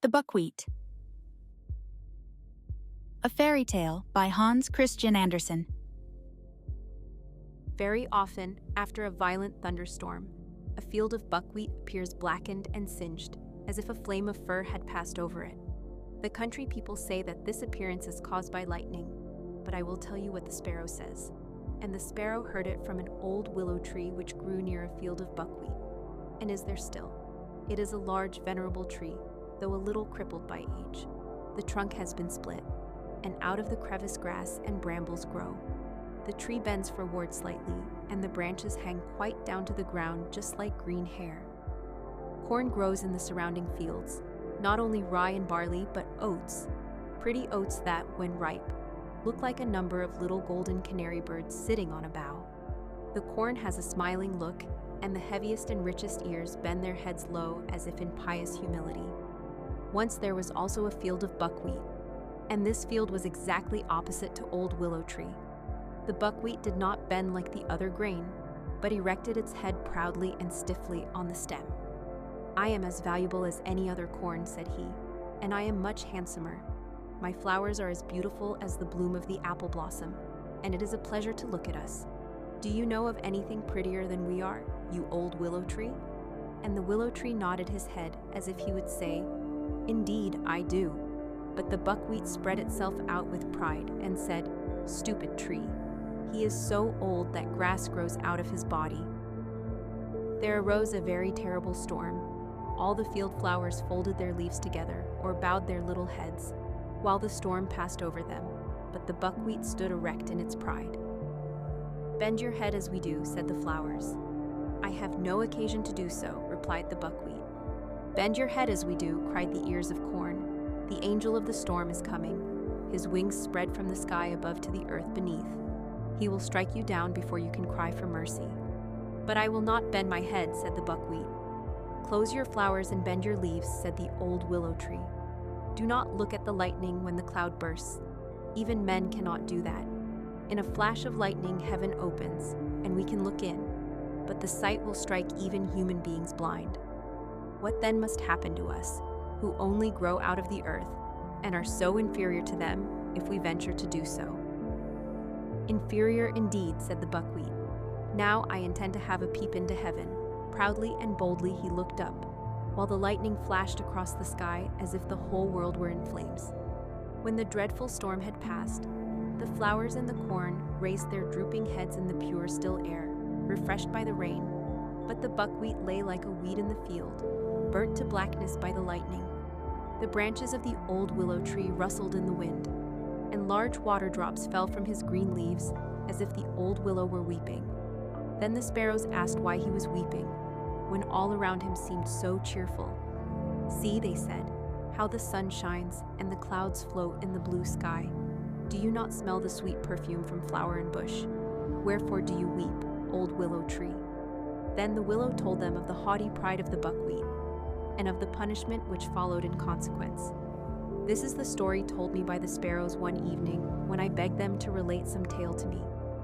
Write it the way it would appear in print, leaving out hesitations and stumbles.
The Buckwheat. A fairy tale by Hans Christian Andersen. Very often, after a violent thunderstorm, a field of buckwheat appears blackened and singed, as if a flame of fur had passed over it. The country people say that this appearance is caused by lightning, but I will tell you what the sparrow says. And the sparrow heard it from an old willow tree which grew near a field of buckwheat, and is there still. It is a large, venerable tree, though a little crippled by age. The trunk has been split, and out of the crevice grass and brambles grow. The tree bends forward slightly, and the branches hang quite down to the ground just like green hair. Corn grows in the surrounding fields, not only rye and barley, but oats, pretty oats that, when ripe, look like a number of little golden canary birds sitting on a bough. The corn has a smiling look, and the heaviest and richest ears bend their heads low as if in pious humility. Once there was also a field of buckwheat, and this field was exactly opposite to old willow tree. The buckwheat did not bend like the other grain, but erected its head proudly and stiffly on the stem. "I am as valuable as any other corn," said he, "and I am much handsomer. My flowers are as beautiful as the bloom of the apple blossom, and it is a pleasure to look at us. Do you know of anything prettier than we are, you old willow tree?" And the willow tree nodded his head as if he would say, "Indeed, I do." But the buckwheat spread itself out with pride and said, "Stupid tree. He is so old that grass grows out of his body." There arose a very terrible storm. All the field flowers folded their leaves together or bowed their little heads, while the storm passed over them, but the buckwheat stood erect in its pride. "Bend your head as we do," said the flowers. "I have no occasion to do so," replied the buckwheat. "Bend your head as we do," cried the ears of corn. "The angel of the storm is coming. His wings spread from the sky above to the earth beneath. He will strike you down before you can cry for mercy." "But I will not bend my head," said the buckwheat. "Close your flowers and bend your leaves," said the old willow tree. "Do not look at the lightning when the cloud bursts. Even men cannot do that. In a flash of lightning, heaven opens, and we can look in, but the sight will strike even human beings blind. What then must happen to us, who only grow out of the earth, and are so inferior to them, if we venture to do so?" "Inferior indeed," said the buckwheat. "Now I intend to have a peep into heaven." Proudly and boldly he looked up, while the lightning flashed across the sky as if the whole world were in flames. When the dreadful storm had passed, the flowers and the corn raised their drooping heads in the pure, still air, refreshed by the rain, but the buckwheat lay like a weed in the field, burnt to blackness by the lightning. The branches of the old willow tree rustled in the wind, and large water drops fell from his green leaves as if the old willow were weeping. Then the sparrows asked why he was weeping, when all around him seemed so cheerful. "See," they said, "how the sun shines and the clouds float in the blue sky. Do you not smell the sweet perfume from flower and bush? Wherefore do you weep, old willow tree?" Then the willow told them of the haughty pride of the buckwheat, and of the punishment which followed in consequence. This is the story told me by the sparrows one evening when I begged them to relate some tale to me.